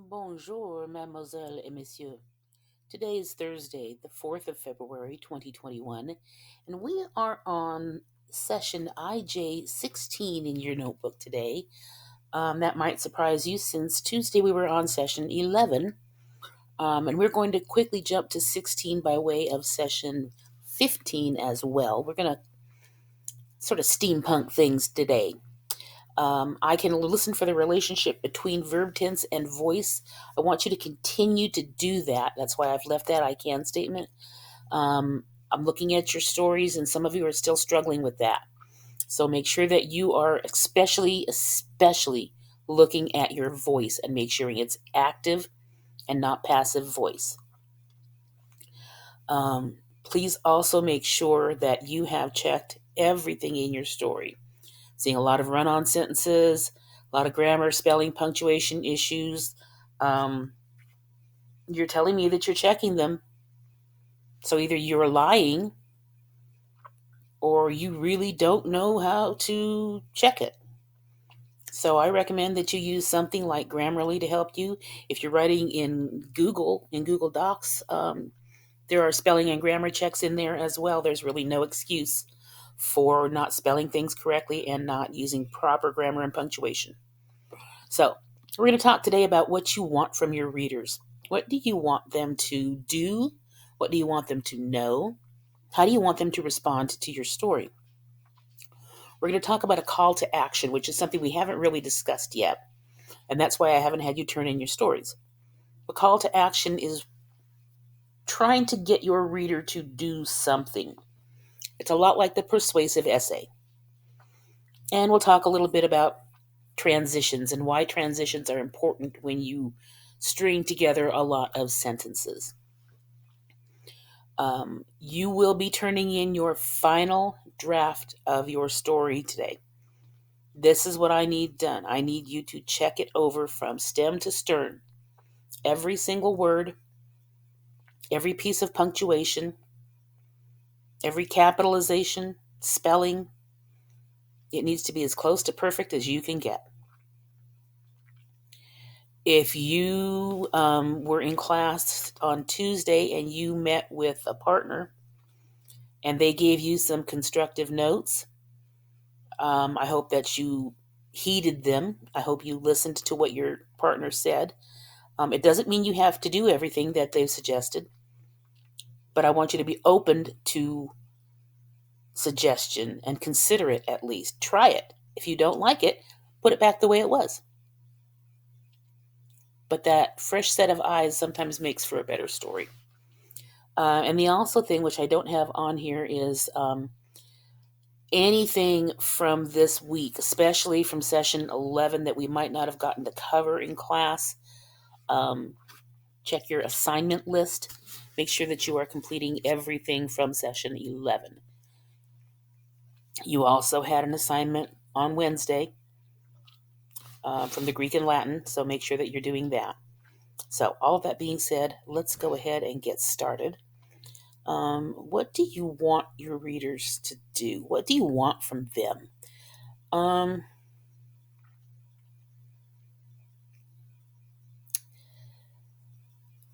Bonjour, mademoiselle et monsieur. Today is Thursday, the 4th of February, 2021, and we are on session IJ16 in your notebook today. That might surprise you since Tuesday we were on session 11, and we're going to quickly jump to 16 by way of session 15 as well. We're going to sort of steampunk things today. I can listen for the relationship between verb tense and voice. I want you to continue to do that. That's why I've left that I can statement. I'm looking at your stories, and some of you are still struggling with that. So make sure that you are especially looking at your voice and make sure it's active and not passive voice. Please also make sure that you have checked everything in your story. Seeing a lot of run-on sentences, a lot of grammar, spelling, punctuation issues. You're telling me that you're checking them. So either you're lying or you really don't know how to check it. So I recommend that you use something like Grammarly to help you. If you're writing in Google Docs, there are spelling and grammar checks in there as well. There's really no excuse for not spelling things correctly and not using proper grammar and punctuation. So, we're going to talk today about what you want from your readers. What do you want them to do? What do you want them to know? How do you want them to respond to your story? We're going to talk about a call to action, which is something we haven't really discussed yet. And that's why I haven't had you turn in your stories. A call to action is trying to get your reader to do something. It's a lot like the persuasive essay. And we'll talk a little bit about transitions and why transitions are important when you string together a lot of sentences. You will be turning in your final draft of your story today. This is what I need done. I need you to check it over from stem to stern. Every single word, every piece of punctuation, every capitalization, spelling. It needs to be as close to perfect as you can get. If you were in class on Tuesday and you met with a partner and they gave you some constructive notes, I hope that you heeded them. I hope you listened to what your partner said. It doesn't mean you have to do everything that they've suggested, but I want you to be open to suggestion and consider it at least. Try it. If you don't like it, put it back the way it was. But that fresh set of eyes sometimes makes for a better story. And the also thing, which I don't have on here, is anything from this week, especially from session 11 that we might not have gotten to cover in class. Check your assignment list. Make sure that you are completing everything from session 11. You also had an assignment on Wednesday from the Greek and Latin, so make sure that you're doing that. So all of that being said, let's go ahead and get started. What do you want your readers to do? What do you want from them?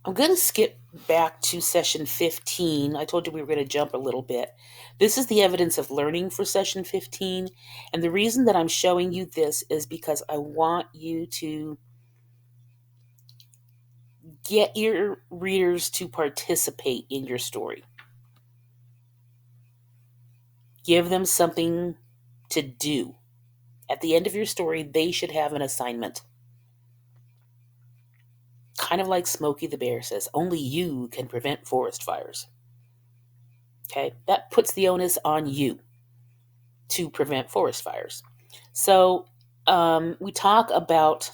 I'm going to skip back to session 15. I told you we were going to jump a little bit. This is the evidence of learning for session 15. And the reason that I'm showing you this is because I want you to get your readers to participate in your story. Give them something to do. At the end of your story, they should have an assignment. Kind of like Smokey the Bear says, only you can prevent forest fires. Okay, that puts the onus on you to prevent forest fires. So we talk about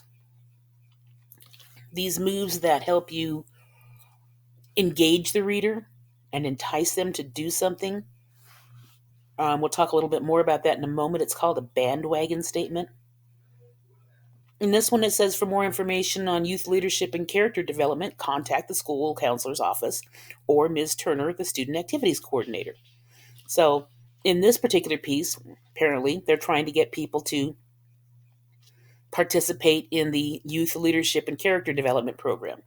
these moves that help you engage the reader and entice them to do something. We'll talk a little bit more about that in a moment. It's called a bandwagon statement. In this one, it says, for more information on youth leadership and character development, contact the school counselor's office or Ms. Turner, the student activities coordinator. So in this particular piece, apparently, they're trying to get people to participate in the youth leadership and character development program.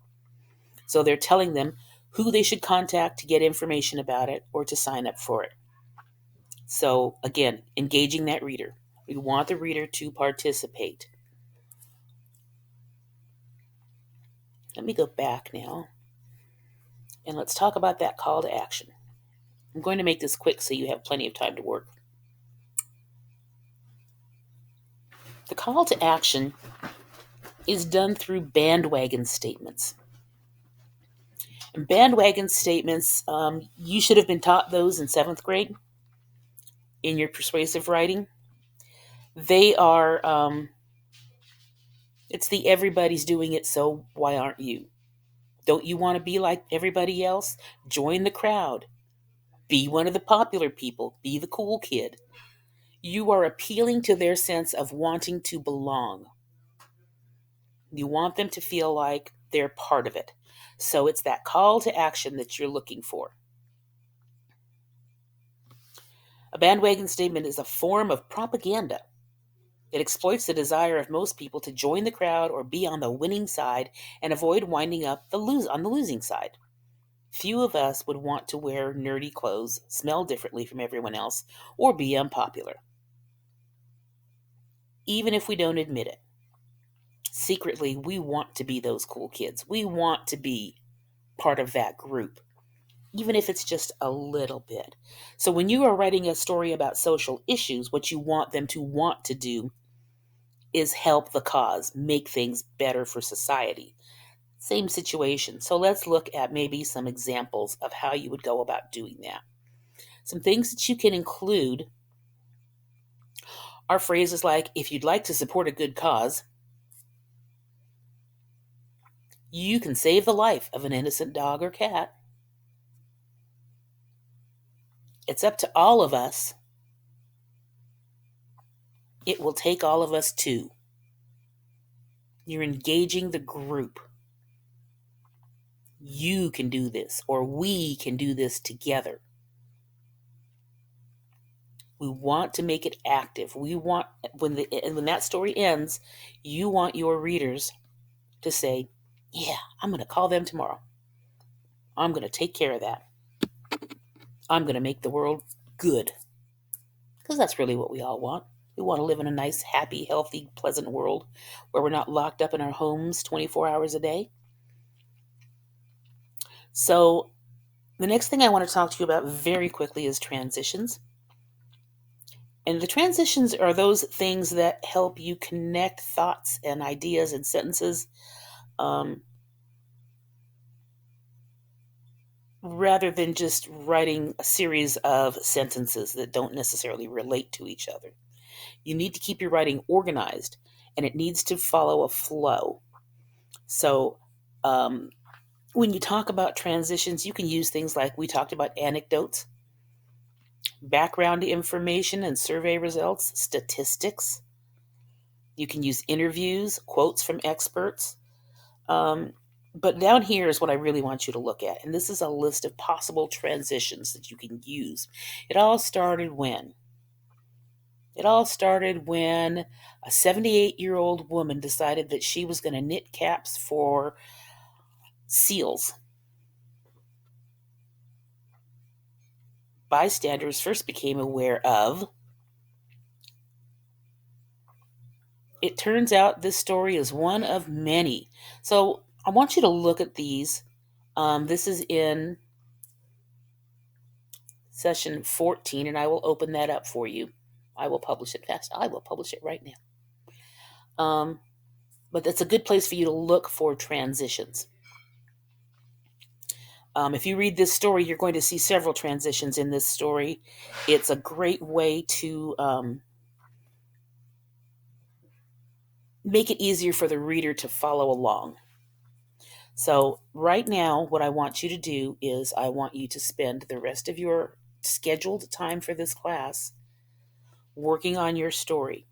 So they're telling them who they should contact to get information about it or to sign up for it. So again, engaging that reader. We want the reader to participate. Let me go back now and let's talk about that call to action. I'm going to make this quick so you have plenty of time to work. The call to action is done through bandwagon statements. And bandwagon statements, you should have been taught those in 7th grade in your persuasive writing. They are, it's the everybody's doing it, so why aren't you? Don't you want to be like everybody else? Join the crowd. Be one of the popular people. Be the cool kid. You are appealing to their sense of wanting to belong. You want them to feel like they're part of it. So it's that call to action that you're looking for. A bandwagon statement is a form of propaganda. It exploits the desire of most people to join the crowd or be on the winning side and avoid winding up on the losing side. Few of us would want to wear nerdy clothes, smell differently from everyone else, or be unpopular. Even if we don't admit it. Secretly, we want to be those cool kids. We want to be part of that group, even if it's just a little bit. So when you are writing a story about social issues, what you want them to want to do is help the cause, make things better for society. Same situation. So let's look at maybe some examples of how you would go about doing that. Some things that you can include are phrases like, if you'd like to support a good cause, you can save the life of an innocent dog or cat. It's up to all of us. It will take all of us too. You're engaging the group. You can do this, or we can do this together. We want to make it active. We want, when that story ends, you want your readers to say, yeah, I'm going to call them tomorrow. I'm going to take care of that. I'm going to make the world good. Because that's really what we all want. We want to live in a nice, happy, healthy, pleasant world where we're not locked up in our homes 24 hours a day. So the next thing I want to talk to you about very quickly is transitions. And the transitions are those things that help you connect thoughts and ideas and sentences rather than just writing a series of sentences that don't necessarily relate to each other. You need to keep your writing organized, and it needs to follow a flow. So when you talk about transitions, you can use things like we talked about anecdotes, background information and survey results, statistics. You can use interviews, quotes from experts. But down here is what I really want you to look at. And this is a list of possible transitions that you can use. It all started when? It all started when a 78-year-old woman decided that she was going to knit caps for seals. Bystanders first became aware of. It turns out this story is one of many. So I want you to look at these. This is in session 14, and I will open that up for you. I will publish it fast. I will publish it right now. But that's a good place for you to look for transitions. If you read this story, you're going to see several transitions in this story. It's a great way to make it easier for the reader to follow along. So right now, what I want you to do is I want you to spend the rest of your scheduled time for this class working on your story.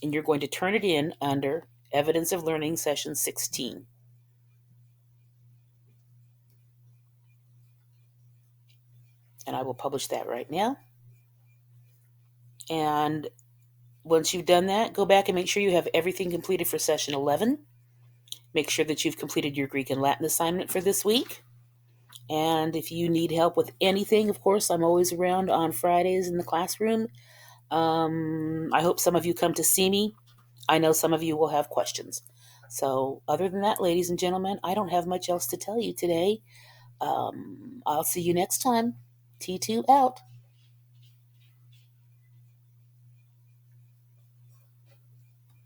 And you're going to turn it in under Evidence of Learning Session 16. And I will publish that right now. And Once you've done that, go back and make sure you have everything completed for session 11. Make sure that you've completed your Greek and Latin assignment for this week. And if you need help with anything, of course, I'm always around on Fridays in the classroom. I hope some of you come to see me. I know some of you will have questions. So, other than that, ladies and gentlemen, I don't have much else to tell you today. I'll see you next time. T2 out.